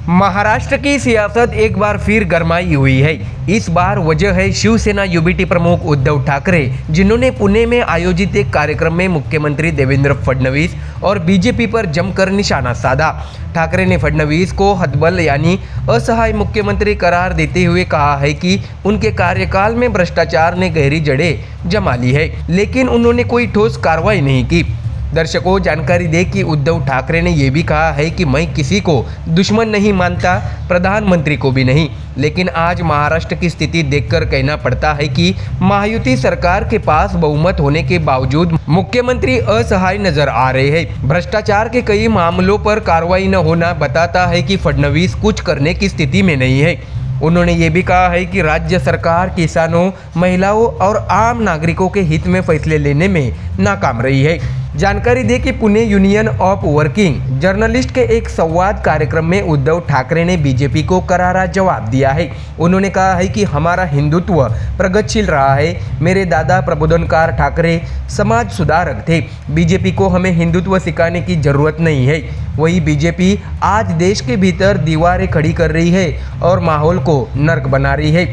महाराष्ट्र की सियासत एक बार फिर गरमाई हुई है। इस बार वजह है शिवसेना यूबीटी प्रमुख उद्धव ठाकरे, जिन्होंने पुणे में आयोजित एक कार्यक्रम में मुख्यमंत्री देवेंद्र फडणवीस और बीजेपी पर जमकर निशाना साधा। ठाकरे ने फडणवीस को हतबल यानी असहाय मुख्यमंत्री करार देते हुए कहा है कि उनके कार्यकाल में भ्रष्टाचार ने गहरी जड़ें जमा ली है, लेकिन उन्होंने कोई ठोस कार्रवाई नहीं की। दर्शकों, जानकारी दे कि उद्धव ठाकरे ने यह भी कहा है कि मैं किसी को दुश्मन नहीं मानता, प्रधानमंत्री को भी नहीं। लेकिन आज महाराष्ट्र की स्थिति देखकर कहना पड़ता है कि महायुति सरकार के पास बहुमत होने के बावजूद मुख्यमंत्री असहाय नजर आ रहे हैं। भ्रष्टाचार के कई मामलों पर कार्रवाई न होना बताता है कि फडणवीस कुछ करने की स्थिति में नहीं है। उन्होंने ये भी कहा है कि राज्य सरकार किसानों, महिलाओं और आम नागरिकों के हित में फैसले लेने में नाकाम रही है। जानकारी दे कि Pune union of working journalist के एक संवाद कार्यक्रम में उद्धव ठाकरे ने बीजेपी को करारा जवाब दिया है। उन्होंने कहा है कि हमारा हिंदुत्व प्रगतिशील रहा है। मेरे दादा प्रबोधनकार ठाकरे समाज सुधारक थे। बीजेपी को हमें हिंदुत्व सिखाने की जरूरत नहीं है। वही बीजेपी आज देश के भीतर दीवारें खड़ी कर रही है और माहौल को नर्क बना रही है।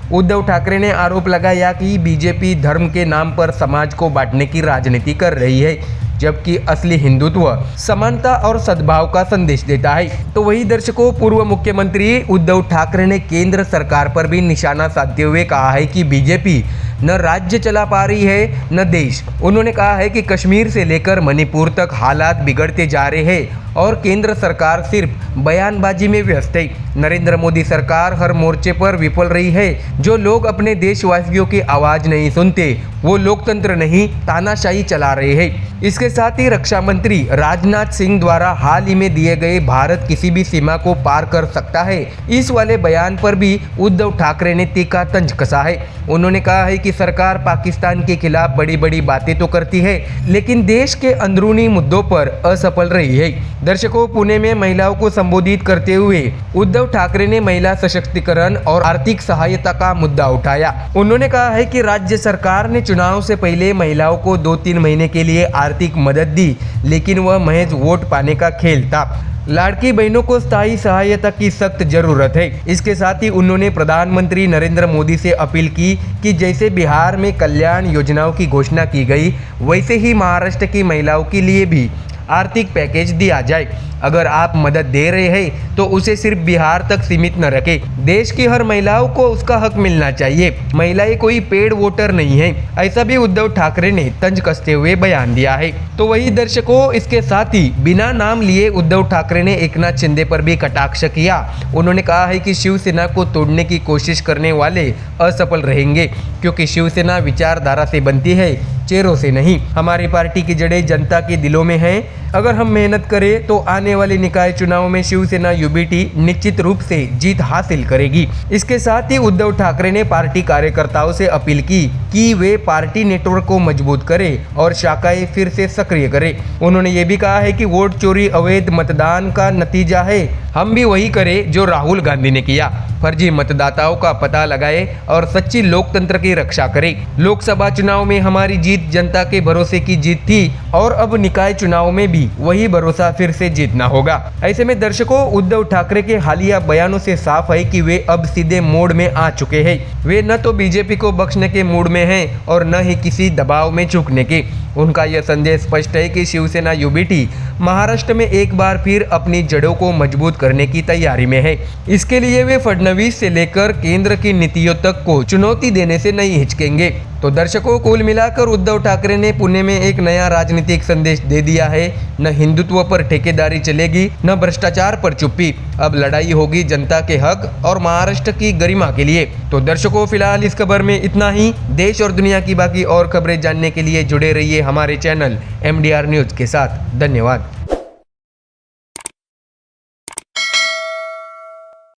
उद्धव ठाकरे ने आरोप लगाया कि बीजेपी धर्म के नाम पर समाज को बांटने की राजनीति कर रही है, जबकि असली हिंदुत्व समानता और सद्भाव का संदेश देता है। तो वही दर्शकों, पूर्व मुख्यमंत्री उद्धव ठाकरे ने केंद्र सरकार पर भी निशाना साधते हुए कहा है कि बीजेपी न राज्य चला पा रही है न देश। उन्होंने कहा है कि कश्मीर से लेकर मणिपुर तक हालात बिगड़ते जा रहे हैं और केंद्र सरकार सिर्फ बयानबाजी में व्यस्त है। नरेंद्र मोदी सरकार हर मोर्चे पर विफल रही है। जो लोग अपने देशवासियों की आवाज नहीं सुनते, वो लोकतंत्र नहीं तानाशाही चला रहे हैं। इसके साथ ही रक्षा मंत्री राजनाथ सिंह द्वारा हाल ही में दिए गए भारत किसी भी सीमा को पार कर सकता है, इस वाले बयान पर भी उद्धव ठाकरे ने तीखा तंज कसा है। उन्होंने कहा है कि सरकार पाकिस्तान के खिलाफ बड़ी बड़ी बातें तो करती है, लेकिन देश के अंदरूनी मुद्दों पर असफल रही है। दर्शकों, पुणे में महिलाओं को संबोधित करते हुए उद्धव ठाकरे ने महिला सशक्तिकरण और आर्थिक सहायता का मुद्दा उठाया। उन्होंने कहा है कि राज्य सरकार ने चुनाव से पहले महिलाओं को 2-3 महीने के लिए आर्थिक मदद दी, लेकिन वह महज वोट पाने का खेल था। लाड़की बहनों को स्थायी सहायता की सख्त जरूरत है। इसके साथ ही उन्होंने प्रधानमंत्री नरेंद्र मोदी से अपील की कि जैसे बिहार में कल्याण योजनाओं की घोषणा की गई, वैसे ही महाराष्ट्र की महिलाओं के लिए भी आर्थिक पैकेज दिया जाए। अगर आप मदद दे रहे हैं तो उसे सिर्फ बिहार तक सीमित न रखें। देश की हर महिलाओं को उसका हक मिलना चाहिए। महिलाएं कोई पेड वोटर नहीं है, ऐसा भी उद्धव ठाकरे ने तंज कसते हुए बयान दिया है। तो वही दर्शकों, इसके साथ ही बिना नाम लिए उद्धव ठाकरे ने एकनाथ शिंदे पर भी कटाक्ष किया। उन्होंने कहा है कि शिवसेना को तोड़ने की कोशिश करने वाले असफल रहेंगे, क्योंकि शिवसेना विचारधारा से बनती है, चेहरों से नहीं। हमारी पार्टी की जड़ें जनता के दिलों में हैं। अगर हम मेहनत करें तो आने वाले निकाय चुनाव में शिवसेना यूबीटी निश्चित रूप से जीत हासिल करेगी। इसके साथ ही उद्धव ठाकरे ने पार्टी कार्यकर्ताओं से अपील की कि वे पार्टी नेटवर्क को मजबूत करें और शाखाएं फिर से सक्रिय करें। उन्होंने ये भी कहा है कि वोट चोरी अवैध मतदान का नतीजा है। हम भी वही करें जो राहुल गांधी ने किया। फर्जी मतदाताओं का पता लगाए और सच्ची लोकतंत्र की रक्षा करें। लोकसभा चुनाव में हमारी जीत जनता के भरोसे की जीत थी और अब निकाय चुनाव में भी वही भरोसा फिर से जीतना होगा। ऐसे में दर्शकों, उद्धव ठाकरे के हालिया बयानों से साफ है कि वे अब सीधे मोड में आ चुके हैं। वे न तो बीजेपी को बख्शने के मूड में हैं और न ही किसी दबाव में झुकने के। उनका यह संदेश स्पष्ट है कि शिवसेना यूबीटी महाराष्ट्र में एक बार फिर अपनी जड़ों को मजबूत करने की तैयारी में है। इसके लिए वे फडणवीस से लेकर केंद्र की नीतियों तक को चुनौती देने से नहीं हिचकेंगे। तो दर्शकों, कुल मिलाकर उद्धव ठाकरे ने पुणे में एक नया राजनीतिक संदेश दे दिया है। न हिंदुत्व पर ठेकेदारी चलेगी, न भ्रष्टाचार पर चुप्पी। अब लड़ाई होगी जनता के हक और महाराष्ट्र की गरिमा के लिए। तो दर्शकों, फिलहाल इस खबर में इतना ही। देश और दुनिया की बाकी और खबरें जानने के लिए जुड़े रहिए हमारे चैनल MDR न्यूज के साथ। धन्यवाद।